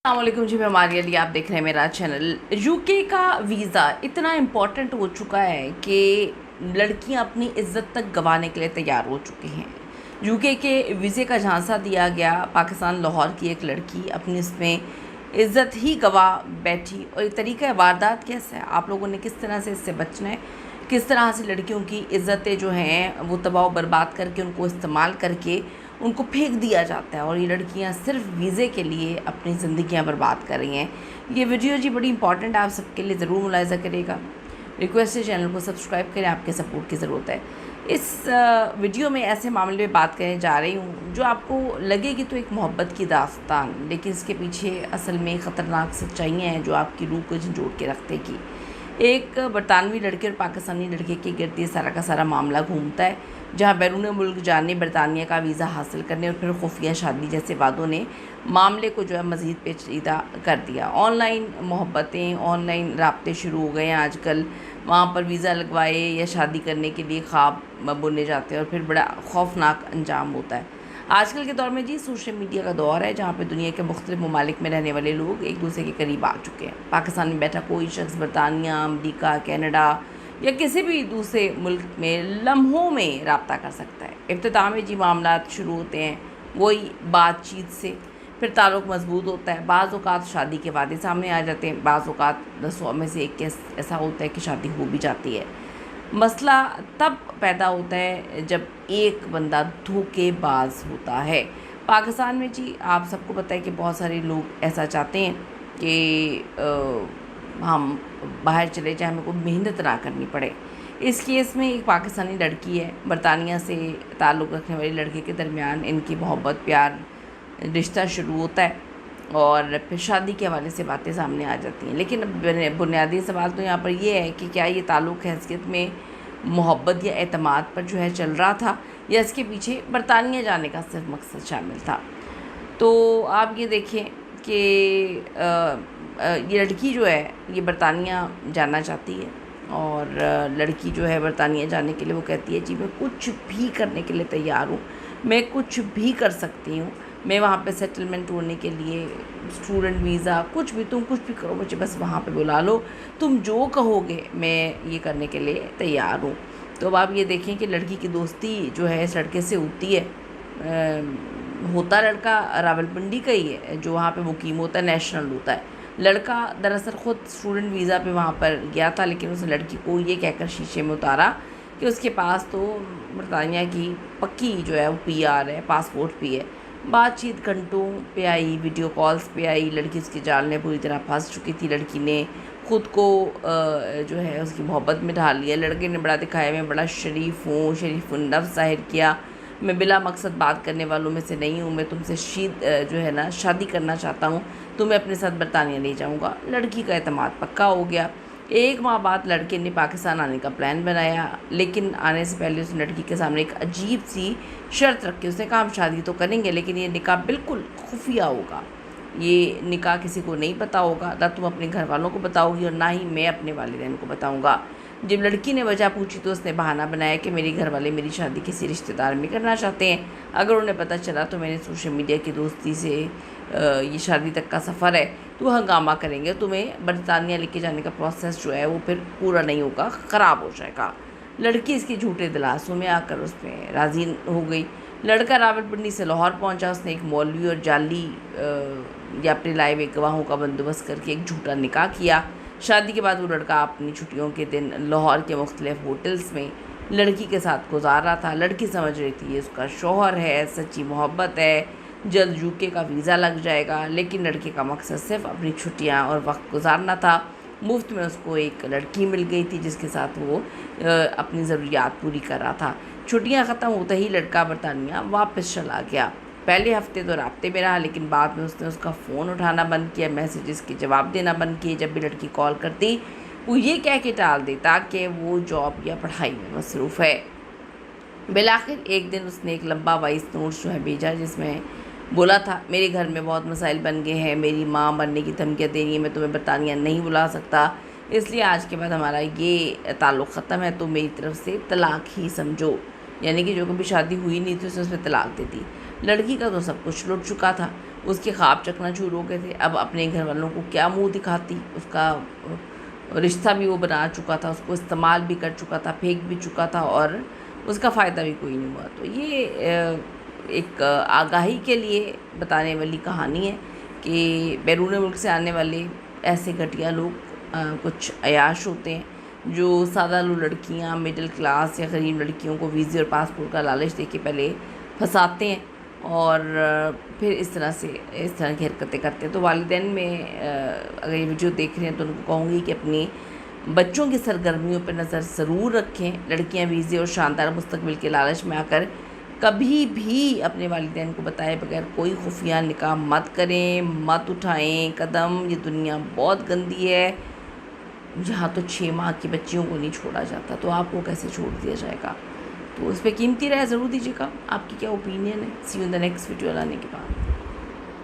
अस्सलामुअलैकुम जी, मैं मारिया ली। आप देख रहे हैं मेरा चैनल। यूके का वीज़ा इतना इम्पोर्टेंट हो चुका है कि लड़कियां अपनी इज्जत तक गंवाने के लिए तैयार हो चुकी हैं। यूके के वीज़े का झांसा दिया गया, पाकिस्तान लाहौर की एक लड़की अपनी इसमें इज्जत ही गवा बैठी। और ये तरीका वारदात कैसा है, आप लोगों ने किस तरह से इससे बचना है, किस तरह से लड़कियों की इज़्ज़तें जो हैं वो तबाह बर्बाद करके उनको इस्तेमाल करके उनको फेंक दिया जाता है। और ये लड़कियां सिर्फ वीज़े के लिए अपनी ज़िंदगियां बर्बाद कर रही हैं। ये वीडियो जी बड़ी इंपॉर्टेंट है, आप सबके लिए ज़रूर मुलाहिज़ा करेगा। रिक्वेस्ट है चैनल को सब्सक्राइब करें, आपके सपोर्ट की ज़रूरत है। इस वीडियो में ऐसे मामले में बात करने जा रही हूँ जो आपको लगेगी तो एक मोहब्बत की दास्तान, लेकिन इसके पीछे असल में ख़तरनाक सच्चाइयाँ हैं जो आपकी रूह को झंझोड़ के रख देगी। एक बरतानवी लड़के और पाकिस्तानी लड़के के गिर्द ये सारा का सारा मामला घूमता है, जहां बैरून मुल्क जाने, बरतानिया का वीज़ा हासिल करने और फिर खुफिया शादी जैसे वादों ने मामले को जो है मज़ीद पेचीदा कर दिया। ऑनलाइन मोहब्बतें, ऑनलाइन राब्ते शुरू हो गए हैं आजकल। वहाँ पर वीज़ा लगवाए या शादी करने के लिए ख्वाब बुने जाते हैं और फिर बड़ा खौफनाक अंजाम होता है। आजकल के दौर में जी सोशल मीडिया का दौर है, जहाँ पे दुनिया के मुख्तलिफ ममालिक में रहने वाले लोग एक दूसरे के करीब आ चुके हैं। पाकिस्तान में बैठा कोई शख्स बरतानिया, अमरीका, कनाडा या किसी भी दूसरे मुल्क में लम्हों में रब्ता कर सकता है। इब्तिदा में जी मामलात शुरू होते हैं वही बातचीत से, फिर ताल्लुक़ मजबूत होता है। बाज़ औक़ात शादी के वादे सामने आ जाते हैं, बाज़ औक़ात 100 में से एक केस ऐसा होता है कि शादी हो भी जाती है। मसला तब पैदा होता है जब एक बंदा धोखेबाज होता है। पाकिस्तान में जी आप सबको पता है कि बहुत सारे लोग ऐसा चाहते हैं कि हम बाहर चले जाएं, हमें कोई मेहनत ना करनी पड़े। इस केस में एक पाकिस्तानी लड़की है, बरतानिया से ताल्लुक़ रखने वाली लड़के के दरमियान इनकी मोहब्बत, प्यार, रिश्ता शुरू होता है और फिर शादी के हवाले से बातें सामने आ जाती हैं। लेकिन बुनियादी सवाल तो यहाँ पर ये है कि क्या ये ताल्लुक़ हैसियत में मोहब्बत या एतमाद पर जो है चल रहा था, या इसके पीछे बरतानिया जाने का सिर्फ मकसद शामिल था। तो आप ये देखें कि ये लड़की जो है ये बरतानिया जाना चाहती है और लड़की जो है बरतानिया जाने के लिए वो कहती है जी मैं कुछ भी करने के लिए तैयार हूँ, मैं कुछ भी कर सकती हूँ, मैं वहाँ पे सेटलमेंट होने के लिए, स्टूडेंट वीज़ा, कुछ भी, तुम कुछ भी करो, मुझे बस वहाँ पे बुला लो, तुम जो कहोगे मैं ये करने के लिए तैयार हूँ। तो अब आप ये देखें कि लड़की की दोस्ती जो है इस लड़के से होती है। होता लड़का रावलपिंडी का ही है जो वहाँ पे मुकीम होता है, नेशनल होता है। लड़का दरअसल ख़ुद स्टूडेंट वीज़ा पे वहाँ पर गया था, लेकिन उस लड़की को ये कहकर शीशे में उतारा कि उसके पास तो बरतानिया की पक्की जो है वो पीआर है, पासपोर्ट भी है। बातचीत घंटों पे आई, वीडियो कॉल्स पे आई। लड़की उसके जाल में पूरी तरह फंस चुकी थी। लड़की ने ख़ुद को जो है उसकी मोहब्बत में ढाल लिया। लड़के ने बड़ा दिखाया मैं बड़ा शरीफ हूँ, शरीफ नफ्स ज़ाहिर किया, मैं बिला मकसद बात करने वालों में से नहीं हूँ, मैं तुमसे जो है ना शादी करना चाहता हूँ, तुम्हें अपने साथ बरतानिया ले जाऊँगा। लड़की का एतमाद पक्का हो गया। एक माह बाद लड़के ने पाकिस्तान आने का प्लान बनाया, लेकिन आने से पहले उस लड़की के सामने एक अजीब सी शर्त रखी। उसने कहा हम शादी तो करेंगे, लेकिन ये निकाह बिल्कुल खुफिया होगा, ये निकाह किसी को नहीं पता होगा, ना तुम अपने घर वालों को बताओगी और ना ही मैं अपने वालिदैन को बताऊँगा। जब लड़की ने वजह पूछी तो उसने बहाना बनाया कि मेरे घर वाले मेरी शादी किसी रिश्तेदार में करना चाहते हैं, अगर उन्हें पता चला तो मैंने सोशल मीडिया की दोस्ती से ये शादी तक का सफ़र है तो हंगामा करेंगे, तुम्हें बरतानिया लेके जाने का प्रोसेस जो है वो फिर पूरा नहीं होगा, ख़राब हो जाएगा। लड़की इसके झूठे दिलासों में आकर उसमें राज़ी हो गई। लड़का रावलपिंडी से लाहौर पहुंचा। उसने एक मौलवी और जाली या अपने लाइव एक गवाहों का बंदोबस्त करके एक झूठा निकाह किया। शादी के बाद वो लड़का अपनी छुट्टियों के दिन लाहौर के मुख्तलिफ होटल्स में लड़की के साथ गुजार रहा था। लड़की समझ रही थी ये उसका शौहर है, सच्ची मोहब्बत है, जल्द यूके का वीज़ा लग जाएगा। लेकिन लड़के का मकसद सिर्फ अपनी छुट्टियां और वक्त गुजारना था। मुफ्त में उसको एक लड़की मिल गई थी जिसके साथ वो अपनी ज़रूरियात पूरी कर रहा था। छुट्टियां ख़त्म होते ही लड़का बरतानिया वापस चला गया। पहले हफ्ते तो राब्ते में रहा, लेकिन बाद में उसने उसका फ़ोन उठाना बंद किया, मैसेजेस के जवाब देना बंद किए। जब भी लड़की कॉल करती वो ये कह के टाल देता कि वो जॉब या पढ़ाई में मसरूफ़ है। बिलाखिर एक दिन उसने एक लंबा वॉइस नोट जो है भेजा, जिसमें बोला था मेरे घर में बहुत मसाइल बन गए हैं, मेरी माँ मरने की धमकियाँ दे रही है, मैं तुम्हें बरतानिया नहीं बुला सकता, इसलिए आज के बाद हमारा ये ताल्लुक़ ख़त्म है, तो मेरी तरफ से तलाक़ ही समझो। यानी कि जो कभी शादी हुई नहीं थी उसने उसमें तलाक़ दे दी। लड़की का तो सब कुछ लुट चुका था। उसके ख्वाब चकनाचूर हो गए थे। अब अपने घर वालों को क्या मुंह दिखाती, उसका रिश्ता भी वो बना चुका था, उसको इस्तेमाल भी कर चुका था, फेंक भी चुका था और उसका फ़ायदा भी कोई नहीं हुआ। तो ये एक आगाही के लिए बताने वाली कहानी है कि बैरून मुल्क से आने वाले ऐसे घटिया लोग कुछ अयाश होते हैं जो सादा लड़कियां, मिडिल क्लास या गरीब लड़कियों को वीज़े और पासपोर्ट का लालच दे के पहले फंसाते हैं और फिर इस तरह की हरकतें करते हैं। तो वालिदैन में अगर ये वीडियो देख रहे हैं तो उनको कहूँगी कि अपनी बच्चों की सरगर्मियों पर नज़र ज़रूर रखें। लड़कियां वीज़े और शानदार मुस्तकबिल के लालच में आकर कभी भी अपने वालिदैन को बताए बगैर कोई खुफिया निकाह मत करें, मत उठाएं कदम। ये दुनिया बहुत गंदी है, यहाँ तो 6 माह की बच्चियों को नहीं छोड़ा जाता, तो आपको कैसे छोड़ दिया जाएगा। तो इस पर कीमती राय ज़रूर दीजिएगा, आपकी क्या ओपिनियन है। See you in the next video लाने के बाद।